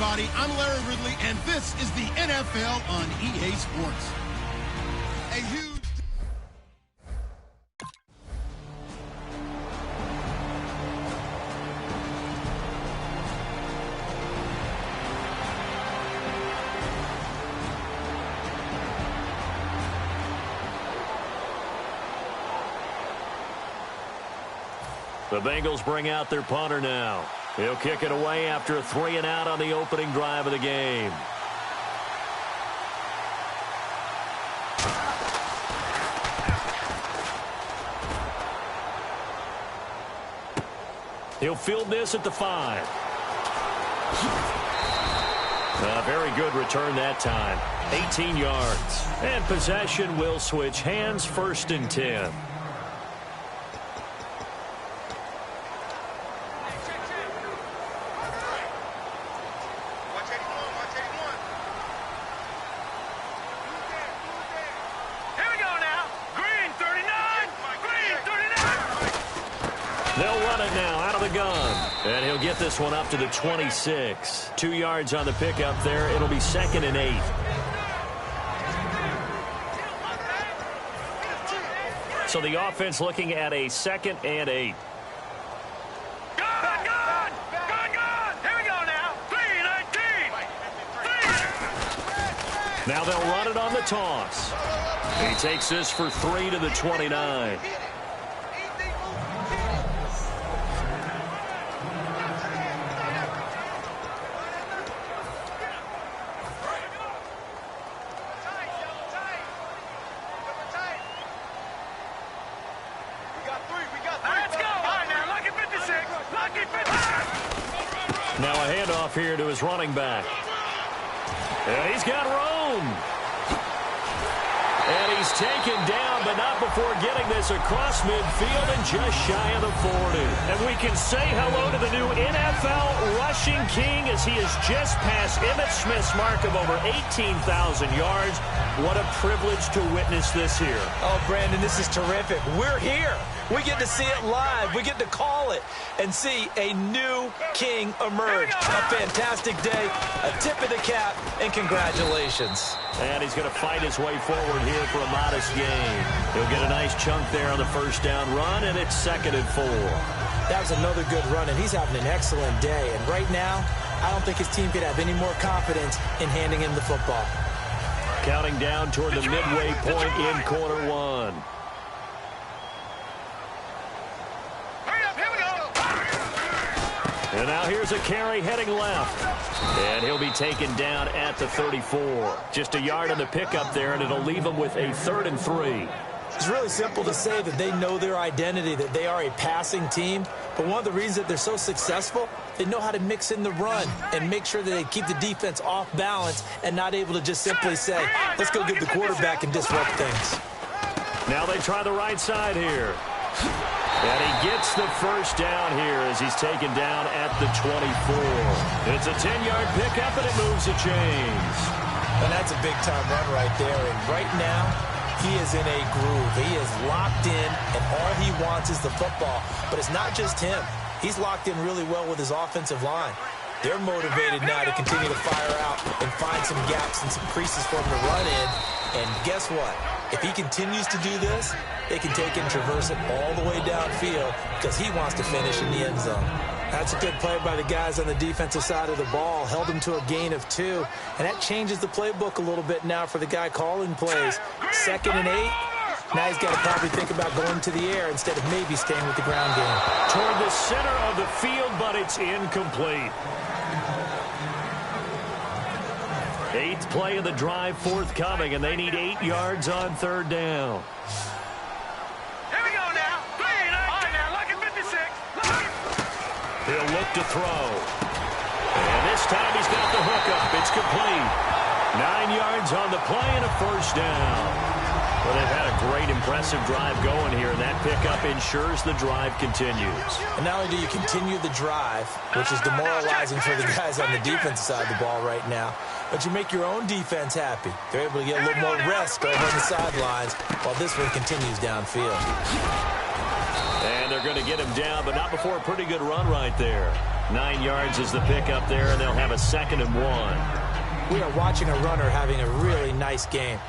everybody. I'm Larry Ridley, and this is the NFL on EA Sports. A huge... The Bengals bring out their punter now. He'll kick it away after a 3-and-out on the opening drive of the game. He'll field this at the 5. A very good return that time. 18 yards. And possession will switch hands, 1st and 10. They'll run it now out of the gun. And he'll get this one up to the 26. 2 yards on the pickup there. It'll be 2nd and 8. So the offense looking at a 2nd and 8. Now they'll run it on the toss. He takes this for 3 to the 29. Now a handoff here to his running back. And he's got room. And he's taken down, but not before getting this across midfield and just shy of the 40. And we can say hello to the new NFL rushing king as he has just passed Emmitt Smith's mark of over 18,000 yards. What a privilege to witness this here. Oh, Brandon, this is terrific. We're here. We get to see it live. We get to call it and see a new king emerge. A fantastic day, a tip of the cap, and congratulations. And he's going to fight his way forward here for a modest gain. He'll get a nice chunk there on the 1st down run, and it's 2nd and 4. That was another good run, and he's having an excellent day. And right now, I don't think his team could have any more confidence in handing him the football. Counting down toward the midway point in quarter 1. And now here's a carry heading left. And he'll be taken down at the 34. Just a yard on the pickup there, and it'll leave him with a 3rd and 3. It's really simple to say that they know their identity, that they are a passing team. But one of the reasons that they're so successful, they know how to mix in the run and make sure that they keep the defense off balance and not able to just simply say, let's go get the quarterback and disrupt things. Now they try the right side here. And he gets the 1st down here as he's taken down at the 24. It's a 10-yard pickup, and it moves the chains. And that's a big-time run right there. And right now, he is in a groove. He is locked in, and all he wants is the football. But it's not just him. He's locked in really well with his offensive line. They're motivated now to continue to fire out and find some gaps and some creases for him to run in. And guess what? If he continues to do this, they can take and traverse it all the way downfield because he wants to finish in the end zone. That's a good play by the guys on the defensive side of the ball. Held him to a gain of 2. And that changes the playbook a little bit now for the guy calling plays. 2nd and 8. Now he's got to probably think about going to the air instead of maybe staying with the ground game. Toward the center of the field, but it's incomplete. 8th play of the drive forthcoming, and they need 8 yards on 3rd down. Here we go now. Look at 56. He'll look to throw. And this time he's got the hook up. It's complete. 9 yards on the play and a 1st down. Well, they've had a great, impressive drive going here, and that pickup ensures the drive continues. And not only do you continue the drive, which is demoralizing for the guys on the defensive side of the ball right now, but you make your own defense happy. They're able to get a little more rest over on the sidelines while this one continues downfield. And they're going to get him down, but not before a pretty good run right there. 9 yards is the pickup there, and they'll have a 2nd and 1. We are watching a runner having a really nice game.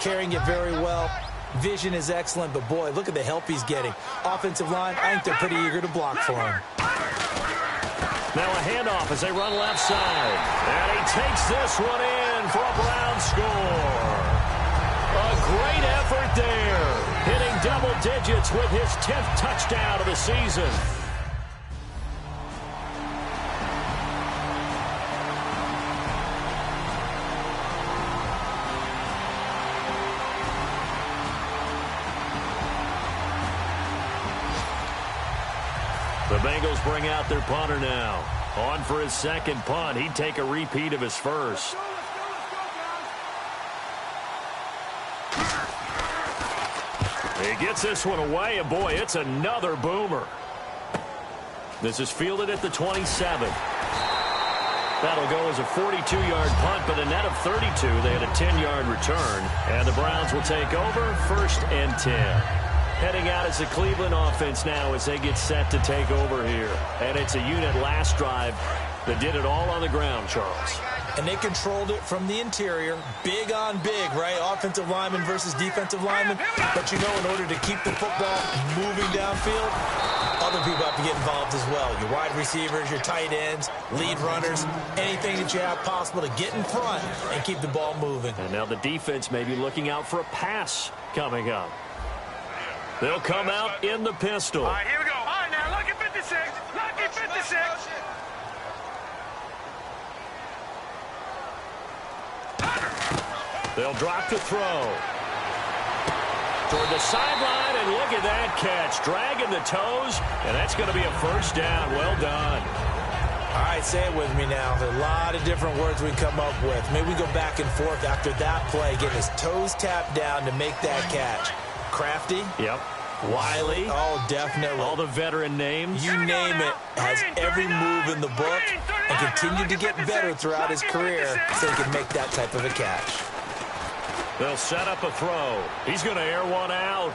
Carrying it very well. Vision is excellent, but boy, look at the help he's getting. Offensive line, I think they're pretty eager to block for him. Now a handoff as they run left side. And he takes this one in for a Brown score. A great effort there. Hitting double digits with his 10th touchdown of the season. The Bengals bring out their punter now. On for his 2nd punt. He'd take a repeat of his first. He gets this one away, and boy, it's another boomer. This is fielded at the 27. That'll go as a 42-yard punt, but a net of 32. They had a 10-yard return, and the Browns will take over 1st and 10. Heading out as the Cleveland offense now as they get set to take over here. And it's a unit last drive that did it all on the ground, Charles. And they controlled it from the interior. Big on big, right? Offensive lineman versus defensive lineman. But you know, in order to keep the football moving downfield, other people have to get involved as well. Your wide receivers, your tight ends, lead runners, anything that you have possible to get in front and keep the ball moving. And now the defense may be looking out for a pass coming up. They'll come out in the pistol. All right, here we go. All right, now look at 56. Look at 56. They'll drop to throw. Toward the sideline, and look at that catch. Dragging the toes, and that's going to be a 1st down. Well done. All right, say it with me now. There are a lot of different words we come up with. Maybe we go back and forth after that play, getting his toes tapped down to make that catch. Crafty. Yep. Wiley. Oh, definitely. All the veteran names. You name it. Has every move in the book and continued to get better throughout his career so he can make that type of a catch. They'll set up a throw. He's going to air one out.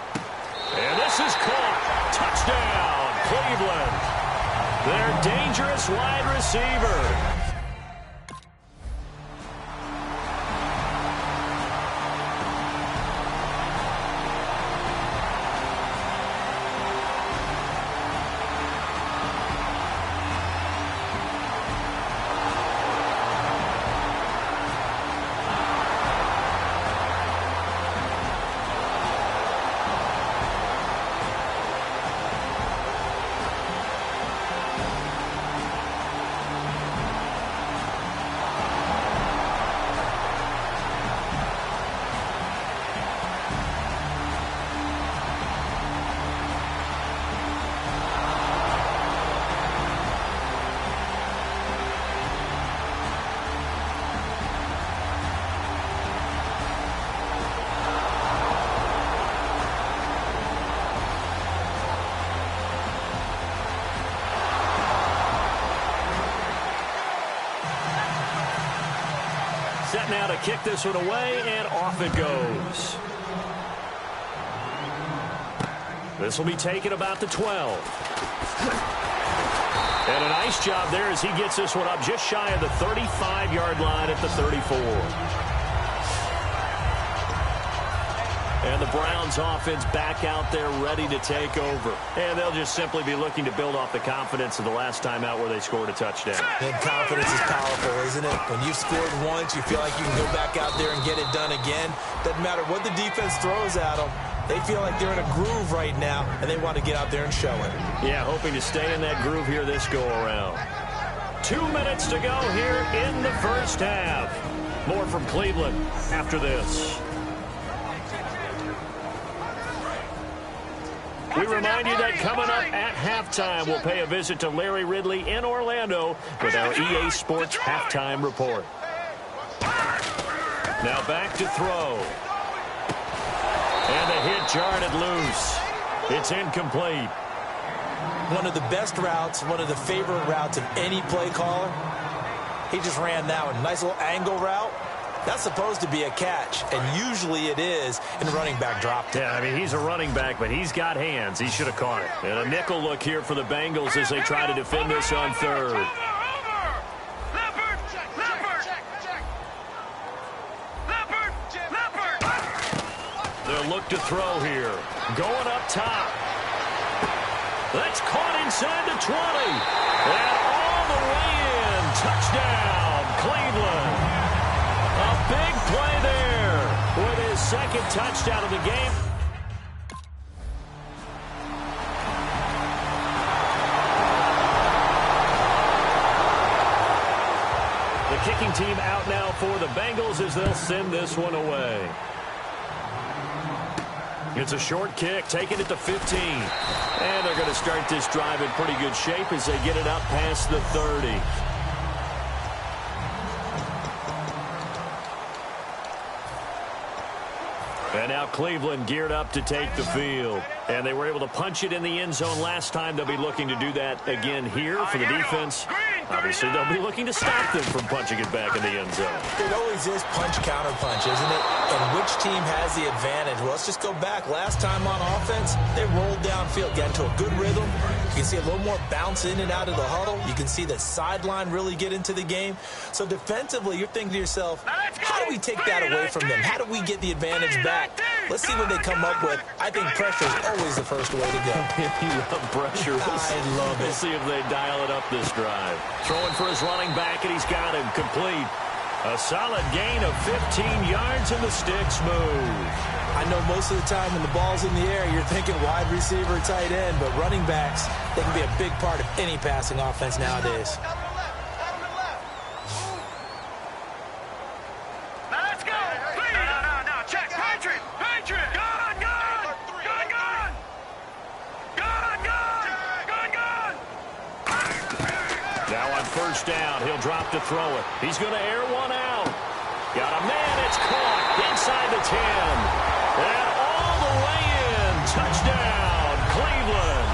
And this is caught. Touchdown, Cleveland. Their dangerous wide receiver. Set now to kick this one away, and off it goes. This will be taken about the 12. And a nice job there as he gets this one up just shy of the 35-yard line at the 34. And the Browns offense back out there ready to take over. And they'll just simply be looking to build off the confidence of the last time out where they scored a touchdown. And confidence is powerful, isn't it? When you've scored once, you feel like you can go back out there and get it done again. Doesn't matter what the defense throws at them. They feel like they're in a groove right now, and they want to get out there and show it. Yeah, hoping to stay in that groove here this go-around. 2 minutes to go here in the first half. More from Cleveland after this. We remind you that coming up at halftime, we'll pay a visit to Larry Ridley in Orlando with our EA Sports Halftime Report. Now back to throw. And the hit jarred it loose. It's incomplete. One of the best routes, one of the favorite routes of any play caller. He just ran that one. Nice little angle route. That's supposed to be a catch, and usually it is in running back drop. Yeah, I mean, he's a running back, but he's got hands. He should have caught it. And a nickel look here for the Bengals as they try to defend this on third. They'll look to throw here. Going up top. That's caught inside the 20. And all the way in. Touchdown, Cleveland. A big play there with his second touchdown of the game. The kicking team out now for the Bengals as they'll send this one away. It's a short kick, taking it to 15. And they're going to start this drive in pretty good shape as they get it up past the 30. And now Cleveland geared up to take the field. And they were able to punch it in the end zone last time. They'll be looking to do that again here for the defense. Obviously, they'll be looking to stop them from punching it back in the end zone. It always is punch-counter-punch, isn't it? And which team has the advantage? Well, let's just go back. Last time on offense, they rolled downfield, got into a good rhythm. You can see a little more bounce in and out of the huddle. You can see the sideline really get into the game. So defensively, you're thinking to yourself, how do we take that away from them? How do we get the advantage back? Let's see what they come up with. I think pressure is always the first way to go. You love pressure. I love it. We'll see if they dial it up this drive. Throwing for his running back, and he's got him complete. A solid gain of 15 yards, and the sticks move. I know most of the time when the ball's in the air, you're thinking wide receiver, tight end, but running backs, they can be a big part of any passing offense nowadays. Let's go. No. Check. Patriot. Gone. Now on first down, he'll drop to throw it. He's going to air one out. Got a man. It's caught inside the 10. And all the way in. Touchdown, Cleveland.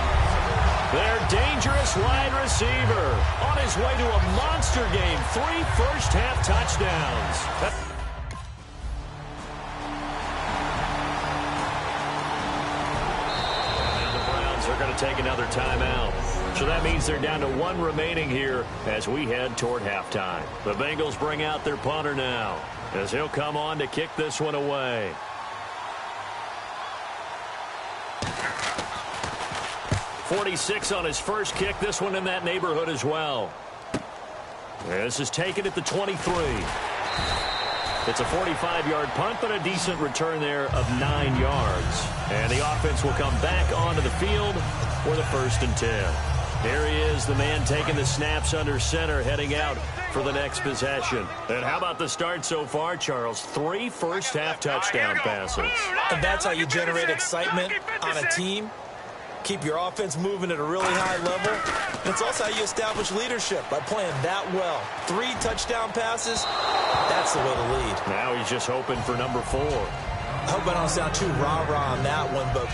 Their dangerous wide receiver on his way to a monster game. 3 first-half touchdowns. And the Browns are going to take another timeout. So that means they're down to 1 remaining here as we head toward halftime. The Bengals bring out their punter now as he'll come on to kick this one away. .46 on his first kick. This one in that neighborhood as well. This is taken at the 23. It's a 45-yard punt, but a decent return there of 9 yards. And the offense will come back onto the field for the 1st and 10. Here he is, the man taking the snaps under center, heading out for the next possession. And how about the start so far, Charles? 3 first-half touchdown passes. And that's how you generate excitement on a team. Keep your offense moving at a really high level. And it's also how you establish leadership, by playing that well. 3 touchdown passes, that's the way to lead. Now he's just hoping for number 4. I hope I don't sound too rah-rah on that one, but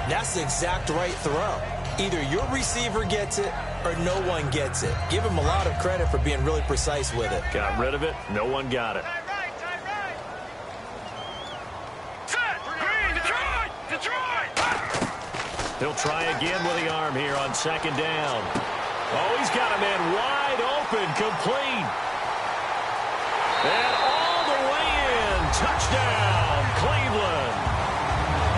that's the exact right throw. Either your receiver gets it or no one gets it. Give him a lot of credit for being really precise with it. Got rid of it. No one got it. He'll try again with the arm here on 2nd down. Oh, he's got a man wide open, complete. And all the way in. Touchdown, Cleveland.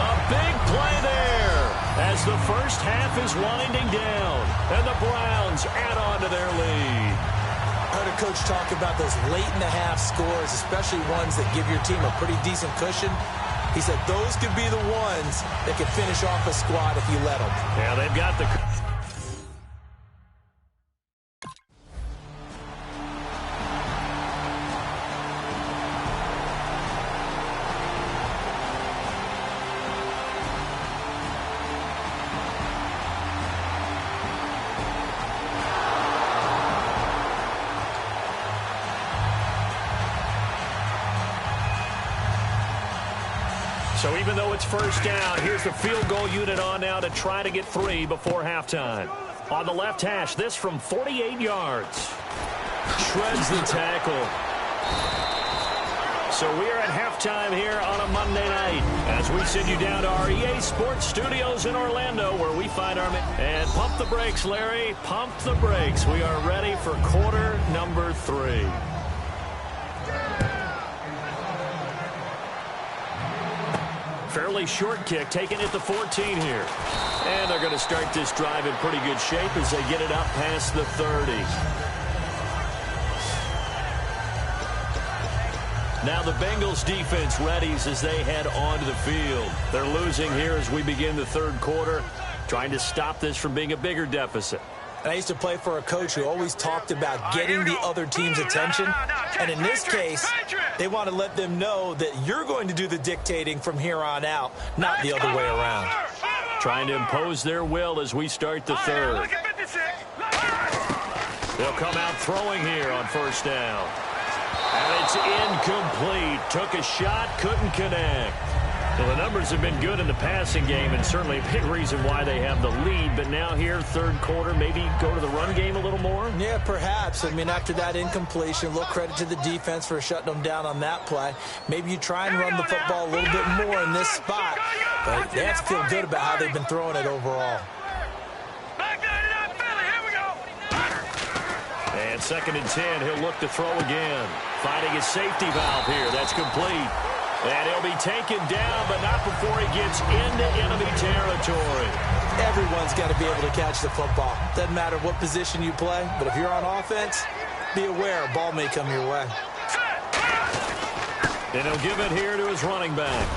A big play there as the first half is winding down. And the Browns add on to their lead. I heard a coach talk about those late-in-the-half scores, especially ones that give your team a pretty decent cushion. He said those could be the ones that could finish off a squad if you let them. Yeah, they've got the... So even though it's first down, here's the field goal unit on now to try to get 3 before halftime. On the left hash, this from 48 yards. Shreds the tackle. So we are at halftime here on a Monday night as we send you down to our EA Sports Studios in Orlando where we find our men. And pump the brakes, Larry. Pump the brakes. We are ready for quarter number 3. Fairly short kick, taking it to 14 here. And they're going to start this drive in pretty good shape as they get it up past the 30. Now the Bengals defense readies as they head onto the field. They're losing here as we begin the third quarter, trying to stop this from being a bigger deficit. I used to play for a coach who always talked about getting the other team's attention. And in this case, they want to let them know that you're going to do the dictating from here on out, not the other way around. Trying to impose their will as we start the third. They'll come out throwing here on first down. And it's incomplete. Took a shot, couldn't connect. Well, the numbers have been good in the passing game and certainly a big reason why they have the lead. But now here, third quarter, maybe go to the run game a little more? Yeah, perhaps. I mean, after that incompletion, a little credit to the defense for shutting them down on that play. Maybe you try and run the football a little bit more in this spot. But they have to feel good about how they've been throwing it overall. And 2nd and 10, he'll look to throw again. Finding his safety valve here. That's complete. And he'll be taken down, but not before he gets into enemy territory. Everyone's got to be able to catch the football. Doesn't matter what position you play, but if you're on offense, be aware a ball may come your way. And he'll give it here to his running back.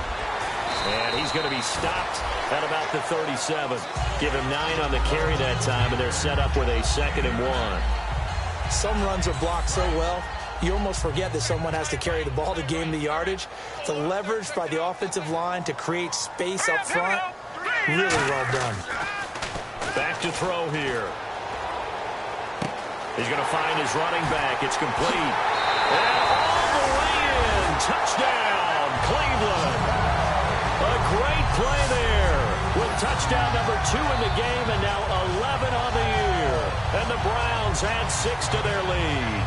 And he's going to be stopped at about the 37. Give him 9 on the carry that time, and they're set up with a 2nd and 1. Some runs are blocked so well, you almost forget that someone has to carry the ball to gain the yardage. The leverage by the offensive line to create space up front, really well done. Back to throw here. He's going to find his running back. It's complete. And all the way in. Touchdown, Cleveland. A great play there with touchdown number 2 in the game and now 11 on the year. And the Browns add 6 to their lead.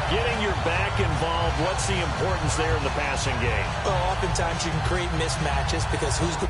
Getting your back involved, what's the importance there in the passing game? Well, oftentimes you can create mismatches because who's good.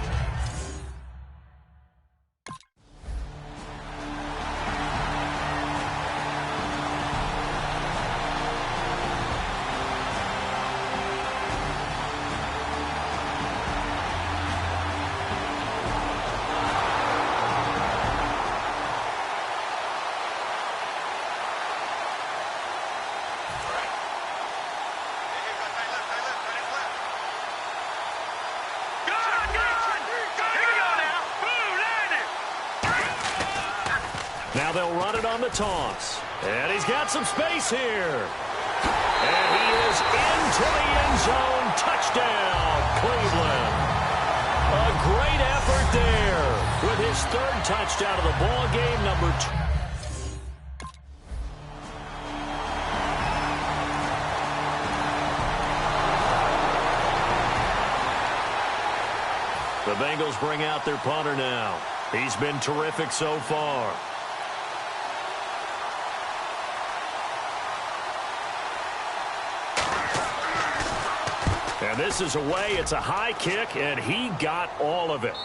Now they'll run it on the toss. And he's got some space here. And he is into the end zone. Touchdown, Cleveland. A great effort there with his 3rd touchdown of the ball game, number 2. The Bengals bring out their punter now. He's been terrific so far. And this is away. It's a high kick, and he got all of it.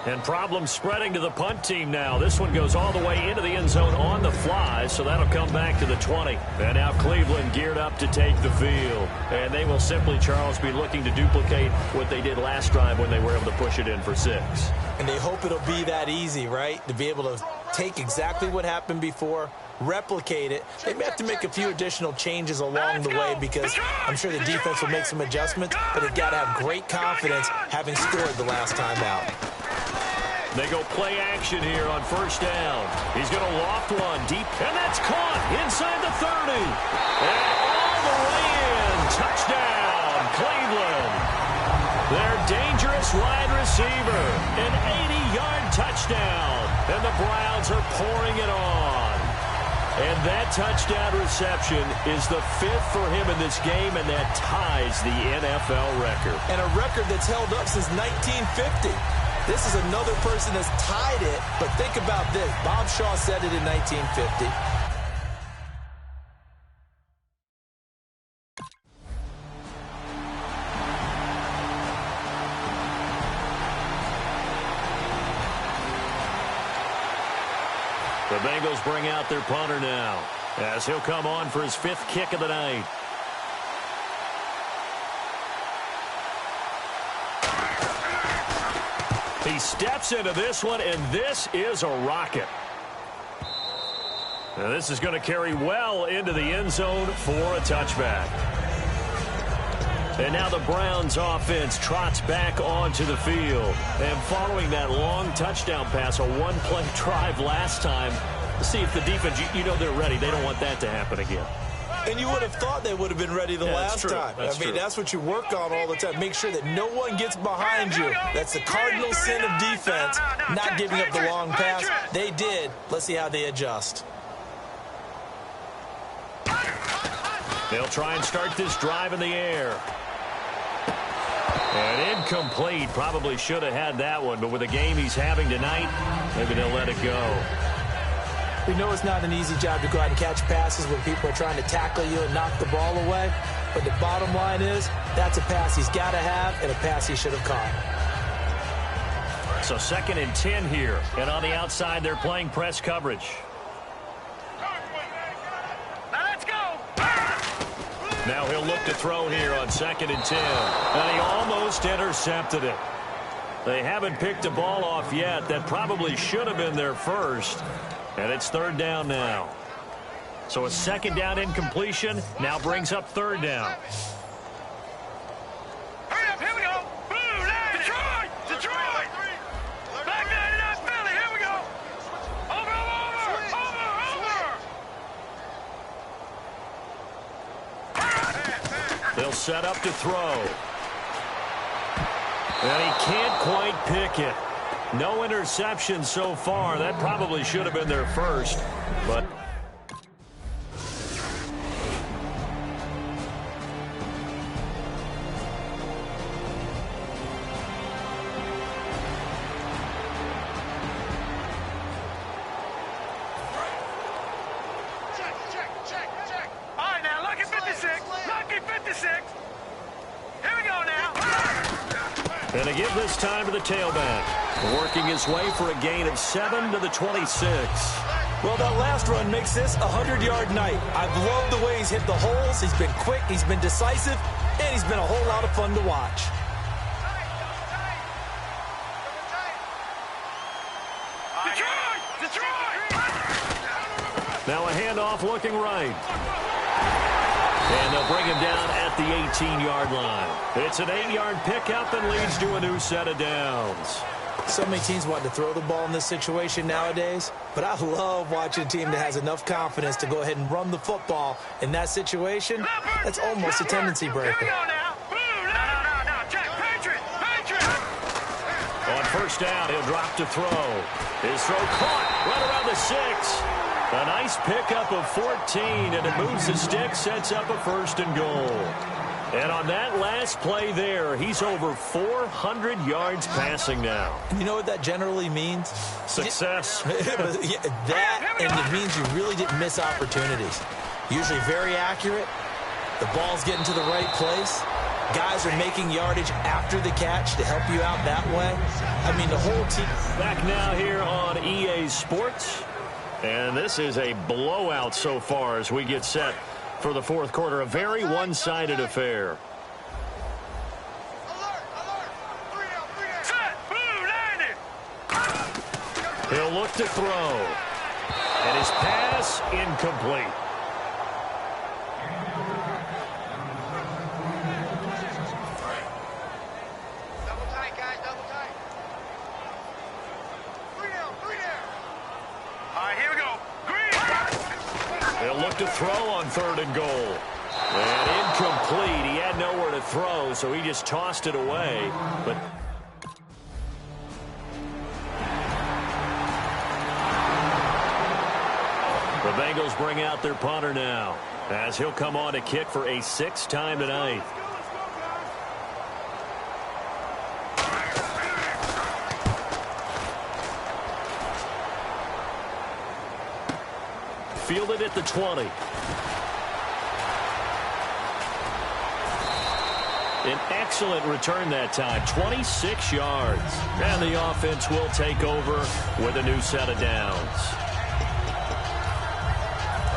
And problems spreading to the punt team now. This one goes all the way into the end zone on the fly, so that'll come back to the 20. And now Cleveland geared up to take the field. And they will simply, Charles, be looking to duplicate what they did last drive when they were able to push it in for 6. And they hope it'll be that easy, right? To be able to take exactly what happened before, replicate it. They may have to make a few additional changes along the way because I'm sure the defense will make some adjustments, but they've got to have great confidence having scored the last time out. They go play action here on first down. He's going to loft one deep, and that's caught inside the 30. And all the way in. Touchdown, Cleveland. Their dangerous wide receiver. An 80-yard touchdown. And the Browns are pouring it on. And that touchdown reception is the 5th for him in this game, and that ties the NFL record. And a record that's held up since 1950. This is another person that's tied it, but think about this. Bob Shaw said it in 1950. The Bengals bring out their punter now, as he'll come on for his 5th kick of the night. He steps into this one, and this is a rocket. Now this is going to carry well into the end zone for a touchback. And now the Browns offense trots back onto the field. And following that long touchdown pass, a one-play drive last time, to see if the defense, you know they're ready. They don't want that to happen again. And you would have thought they would have been ready the last time. That's what you work on all the time. Make sure that no one gets behind you. That's the cardinal sin of defense, not giving up the long pass. They did. Let's see how they adjust. They'll try and start this drive in the air. And incomplete. Probably should have had that one, but with the game he's having tonight, maybe they'll let it go. We know it's not an easy job to go out and catch passes when people are trying to tackle you and knock the ball away. But the bottom line is, that's a pass he's got to have and a pass he should have caught. So 2nd and 10 here. And on the outside, they're playing press coverage. Now he'll look to throw here on 2nd and 10. And he almost intercepted it. They haven't picked a ball off yet. That probably should have been their first. And it's 3rd down now. So a 2nd down incompletion now brings up 3rd down. Hurry up, here we go. Boom, Detroit, Detroit. Back 99 Philly, here we go. Over. They'll set up to throw. And he can't quite pick it. No interception so far. That probably should have been their first. But Check. All right, now, lucky 56. Lucky 56. Here we go now. and they give this time to the tailback. Working his way for a gain of 7 to the 26. Well, that last run makes this a 100-yard night. I've loved the way he's hit the holes. He's been quick, he's been decisive, and he's been a whole lot of fun to watch. Detroit! Now a handoff looking right. And they'll bring him down at the 18-yard line. It's an 8-yard pickup and leads to a new set of downs. So many teams want to throw the ball in this situation nowadays, but I love watching a team that has enough confidence to go ahead and run the football. In that situation, that's almost a tendency breaker. Here we go now. No. Check. Patriot. On 1st down, he'll drop to throw. His throw caught right around the 6. A nice pickup of 14, and it moves the stick, sets up a 1st and goal. And on that last play there, he's over 400 yards passing now. You know what that generally means? Success. That, and it means you really didn't miss opportunities. Usually very accurate. The ball's getting to the right place. Guys are making yardage after the catch to help you out that way. I mean, the whole team. Back now here on EA Sports. And this is a blowout so far as we get set for the 4th quarter. A very one-sided affair. He'll look to throw. And his pass incomplete. Double tight, guys. Double tight. 3 down. All right, here we go. Green. They'll look to throw on 3rd and goal. And incomplete. He had nowhere to throw, so he just tossed it away. But the Bengals bring out their punter now, as he'll come on to kick for a 6th time tonight. Fielded at the 20. An excellent return that time, 26 yards. And the offense will take over with a new set of downs.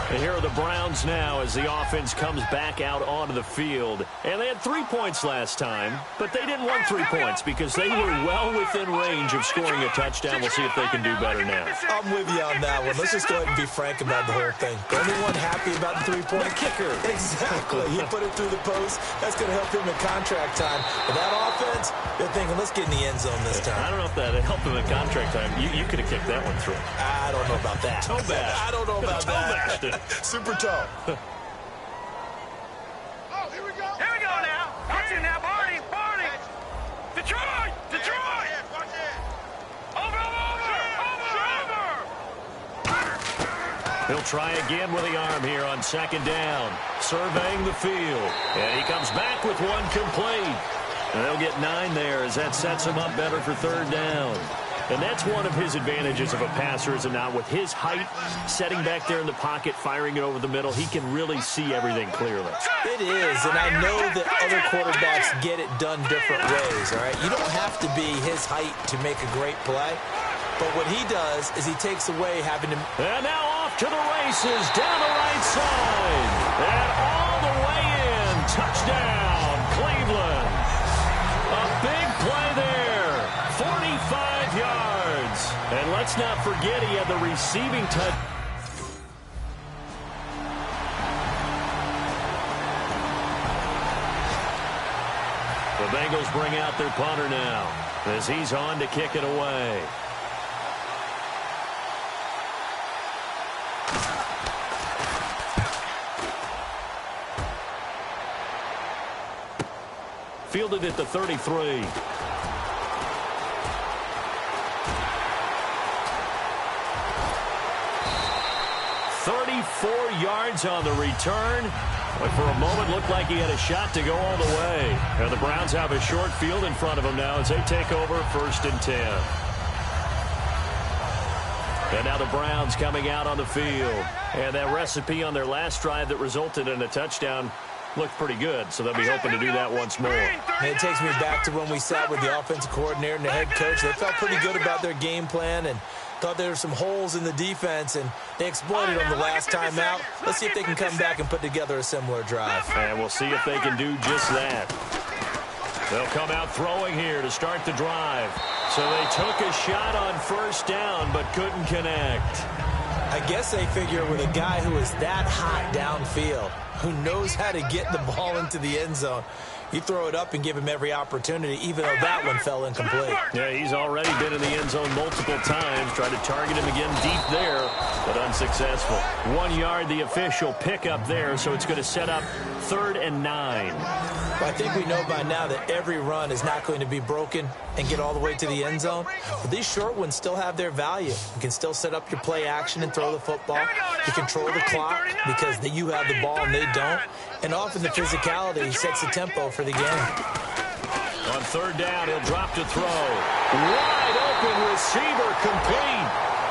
And here are the Browns now as the offense comes back out onto the field. And they had 3 points last time, but they didn't want 3 points because they were well within range of scoring a touchdown. We'll see if they can do better now. I'm with you on that one. Let's just go ahead and be frank about the whole thing. Anyone happy about the 3-point? The kicker. Exactly. He put it through the post. That's going to help him in contract time. But that offense, they're thinking, let's get in the end zone this time. I don't know if that helped him in contract time. You could have kicked that one through. I don't know about that. Toe bash. I don't know about that. Super toe. Oh, here we go. Here we go now. Watch it now, Barney. Barney. Detroit. Detroit. Watch it. Over. He'll try again with the arm here on second down. Surveying the field. And he comes back with one complete. And they'll get 9 there as that sets him up better for third down. And that's one of his advantages of a passer, is it not? With his height, setting back there in the pocket, firing it over the middle, he can really see everything clearly. It is, and I know that other quarterbacks get it done different ways, all right? You don't have to be his height to make a great play. But what he does is he takes away having to... And now off to the races, down the right side. And all the way in. Touchdown, Cleveland. A big play there. 45 yards. And let's not forget he had the receiving touch. The Bengals bring out their punter now as he's on to kick it away. Fielded at the 33. 34 yards on the return. But for a moment, looked like he had a shot to go all the way. And the Browns have a short field in front of them now as they take over 1st and 10. And now the Browns coming out on the field. And that recipe on their last drive that resulted in a touchdown looked pretty good, so they'll be hoping to do that once more. And it takes me back to when we sat with the offensive coordinator and the head coach. They felt pretty good about their game plan and thought there were some holes in the defense, and they exploited them the last time out. Let's see if they can come back and put together a similar drive. And we'll see if they can do just that. They'll come out throwing here to start the drive. So they took a shot on 1st down but couldn't connect. I guess they figure with a guy who is that hot downfield, who knows how to get the ball into the end zone, you throw it up and give him every opportunity, even though that one fell incomplete. Yeah, he's already been in the end zone multiple times. Tried to target him again deep there, but unsuccessful. 1 yard, the official pickup there, so it's going to set up 3rd and 9. Well, I think we know by now that every run is not going to be broken and get all the way to the end zone. But these short ones still have their value. You can still set up your play action and throw the football. You control the clock because you have the ball and they don't. And often the physicality sets the tempo for the game. On 3rd down, he'll drop to throw. Wide open receiver, complete.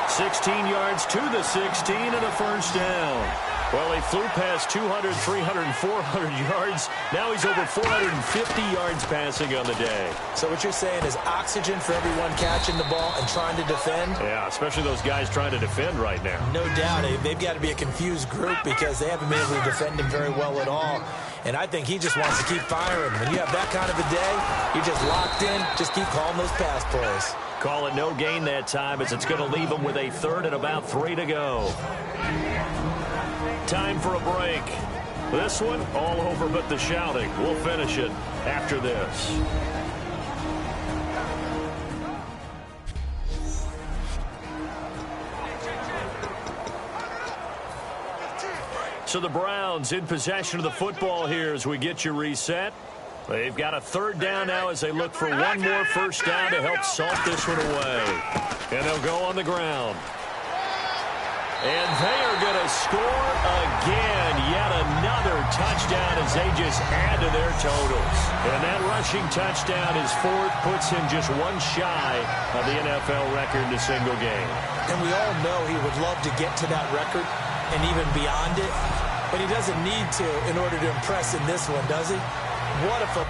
16 yards to the 16 and a 1st down. Well, he flew past 200, 300, 400 yards. Now he's over 450 yards passing on the day. So what you're saying is oxygen for everyone catching the ball and trying to defend? Yeah, especially those guys trying to defend right now. No doubt. They've got to be a confused group because they haven't been able to defend him very well at all. And I think he just wants to keep firing. When you have that kind of a day, you're just locked in. Just keep calling those pass plays. Call it no gain that time as it's going to leave him with a 3rd and about 3 to go. Time for a break. This one, all over but the shouting. We'll finish it after this. So the Browns in possession of the football here as we get you reset. They've got a 3rd down now as they look for one more 1st down to help salt this one away. And they'll go on the ground. And they are going to score again. Yet another touchdown as they just add to their totals. And that rushing touchdown is 4th, puts him just one shy of the NFL record in a single game. And we all know he would love to get to that record and even beyond it. But he doesn't need to in order to impress in this one, does he? What if a...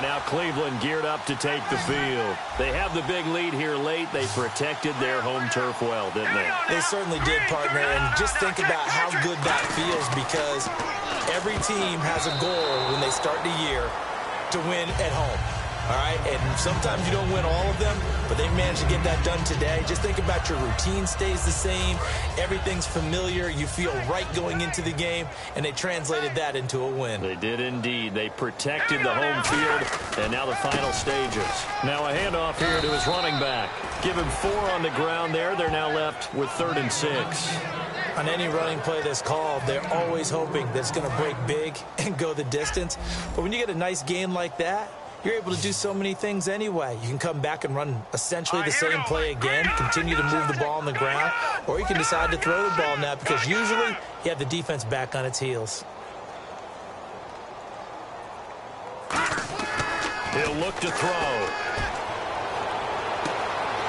And now Cleveland geared up to take the field. They have the big lead here late. They protected their home turf well, didn't they? They certainly did, partner. And just think about how good that feels, because every team has a goal when they start the year to win at home. All right, and sometimes you don't win all of them, but they managed to get that done today. Just think about your routine stays the same. Everything's familiar. You feel right going into the game, and they translated that into a win. They did indeed. They protected the home field, and now the final stages. Now a handoff here to his running back. Give him 4 on the ground there. They're now left with 3rd and 6. On any running play that's called, they're always hoping that it's going to break big and go the distance. But when you get a nice game like that, you're able to do so many things anyway. You can come back and run essentially the same play again, continue to move the ball on the ground, or you can decide to throw the ball now, because usually you have the defense back on its heels. He'll look to throw.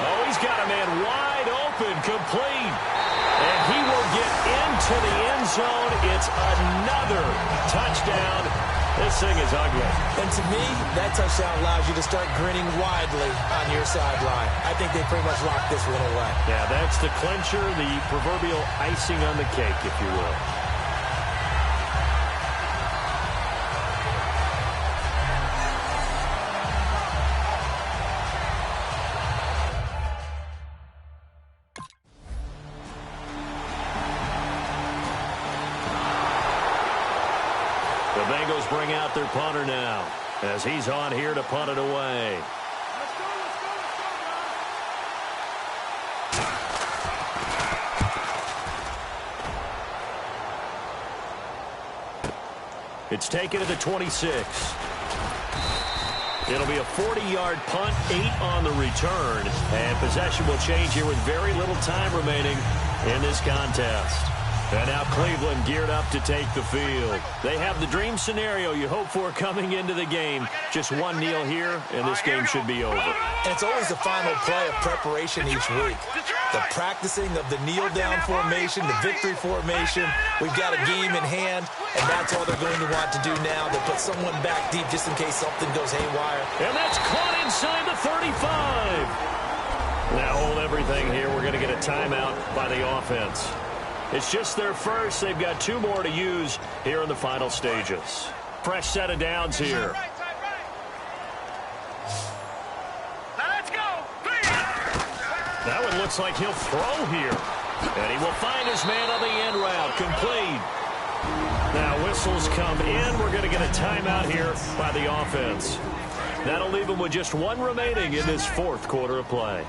Oh, he's got a man wide open, complete. And he will get into the end zone. It's another touchdown. This thing is ugly. And to me, that touchdown allows you to start grinning widely on your sideline. I think they pretty much locked this one away. Yeah, that's the clincher, the proverbial icing on the cake, if you will. The Bengals bring out their punter now, as he's on here to punt it away. It's taken at the 26. It'll be a 40-yard punt, 8 on the return, and possession will change here with very little time remaining in this contest. And now Cleveland geared up to take the field. They have the dream scenario you hope for coming into the game. Just one kneel here, and this game should be over. And it's always the final play of preparation each week. The practicing of the kneel-down formation, the victory formation. We've got a game in hand, and that's all they're going to want to do now. They'll put someone back deep just in case something goes haywire. And that's caught inside the 35. Now hold everything here. We're going to get a timeout by the offense. It's just their first. They've got 2 more to use here in the final stages. Fresh set of downs here. Let's go. That one looks like he'll throw here. And he will find his man on the end route. Complete. Now whistles come in. We're going to get a timeout here by the offense. That'll leave him with just 1 remaining in this 4th quarter of play.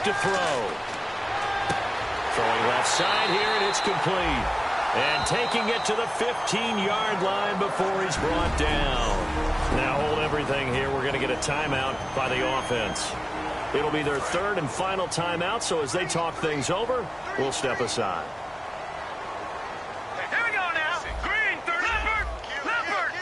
To throw. Throwing left side here, and it's complete. And taking it to the 15-yard line before he's brought down. Now hold everything here. We're going to get a timeout by the offense. It'll be their 3rd and final timeout, so as they talk things over, we'll step aside. Here we go now. Green, Leopard.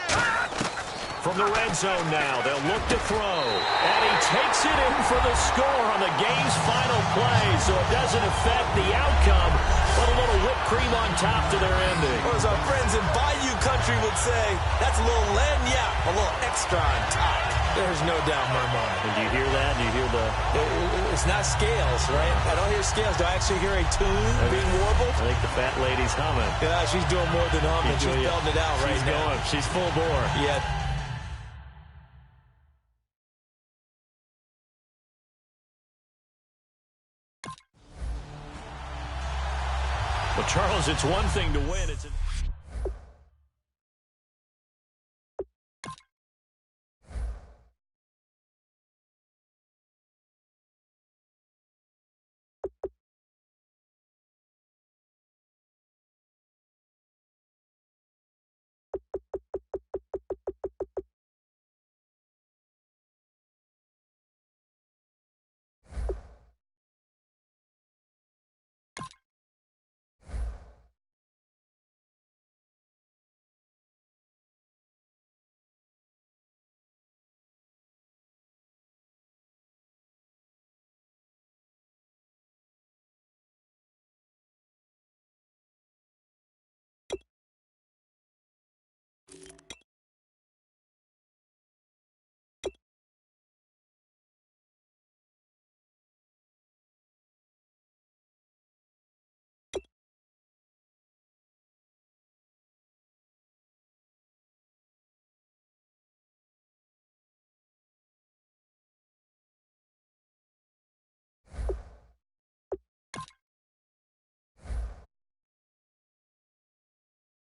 From the red zone now, they'll look to throw. And he takes it in for the score on the game's final play, so it doesn't affect the outcome, but a little whipped cream on top to their ending. Or as our friends in Bayou Country would say, that's a little lagniappe, a little extra on top. There's no doubt in my mind. And do you hear that? Do you hear the... It's not scales, right? I don't hear scales. Do I actually hear a tune being warbled? I think the fat lady's humming. Yeah, she's doing more than humming. She's belting it out right now. She's full bore. Yeah. Well, Charles, it's one thing to win. It's